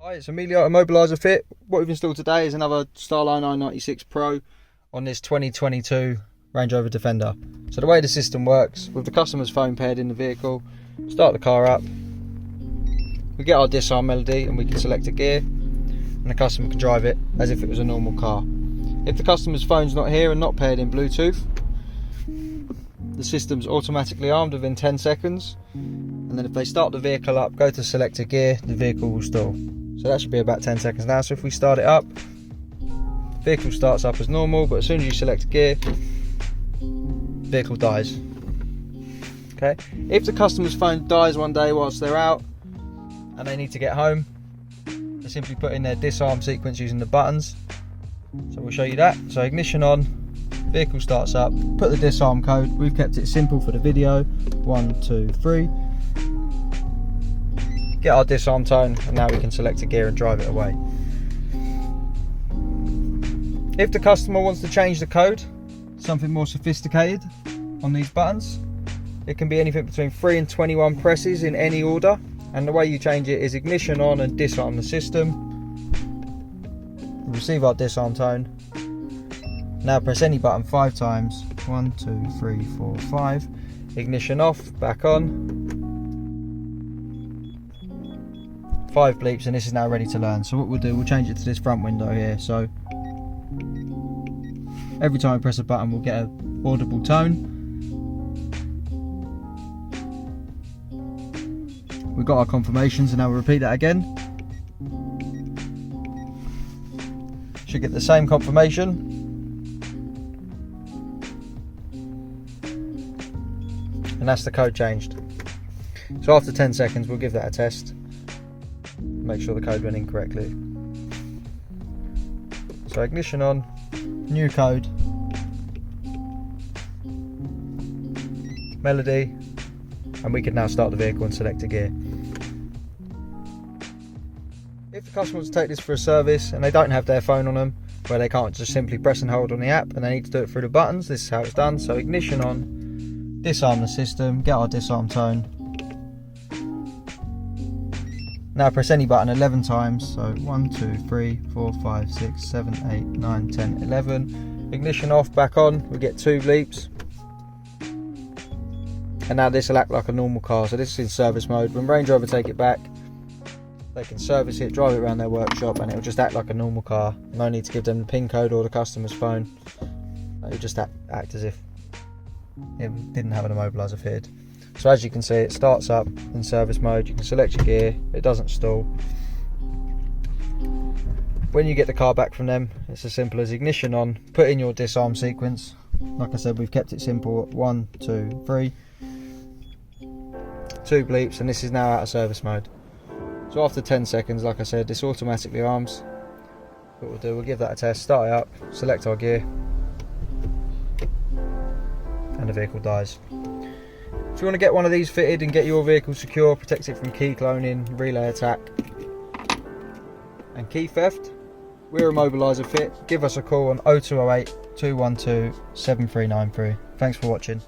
Hi, it's Immobiliser Fit. What we've installed today is another Starline i96 Pro on this 2022 Range Rover Defender. So the way the system works, with the customer's phone paired in the vehicle, start the car up, we get our disarm melody and we can select a gear and the customer can drive it as if it was a normal car. If the customer's phone's not here and not paired in Bluetooth, the system's automatically armed within 10 seconds, and then if they start the vehicle up, go to select a gear, the vehicle will stall. So that should be about 10 seconds now. So if we start it up, the vehicle starts up as normal, but as soon as you select a gear, the vehicle dies. Okay. If the customer's phone dies one day whilst they're out and they need to get home, they simply put in their disarm sequence using the buttons. So we'll show you that. So ignition on, vehicle starts up, put the disarm code. We've kept it simple for the video. 1, 2, 3. Get our disarm tone, and now we can select a gear and drive it away. If the customer wants to change the code, something more sophisticated on these buttons, it can be anything between 3 and 21 presses in any order, and the way you change it is ignition on and disarm the system. We receive our disarm tone. Now press any button 5 times. 1, 2, 3, 4, 5. Ignition off, back on. 5 bleeps, and this is now ready to learn. So what we'll do, we'll change it to this front window here. So every time we press a button, we'll get an audible tone. We've got our confirmations, and now we'll repeat that again. Should get the same confirmation. And that's the code changed. So after 10 seconds, we'll give that a test. Make sure the code went in correctly. So ignition on, new code, melody, and we can now start the vehicle and select a gear. If the customer wants to take this for a service and they don't have their phone on them, where they can't just simply press and hold on the app and they need to do it through the buttons, this is how it's done. So ignition on, disarm the system, get our disarm tone. Now press any button 11 times, so 1, 2, 3, 4, 5, 6, 7, 8, 9, 10, 11. Ignition off, back on, we get 2 bleeps. And now this will act like a normal car, so this is in service mode. When Range Rover take it back, they can service it, drive it around their workshop, and it'll just act like a normal car. No need to give them the PIN code or the customer's phone. It'll just act as if it didn't have an immobiliser fitted. So as you can see, it starts up in service mode. You can select your gear, it doesn't stall. When you get the car back from them, it's as simple as ignition on, put in your disarm sequence. Like I said, we've kept it simple. 1, 2, 3. 2 bleeps, and this is now out of service mode. So after 10 seconds, like I said, this automatically arms. What we'll do, we'll give that a test, start it up, select our gear, and the vehicle dies. If you want to get one of these fitted and get your vehicle secure, protect it from key cloning, relay attack and key theft, we're Immobiliser Fit. Give us a call on 0208 212 7393. Thanks for watching.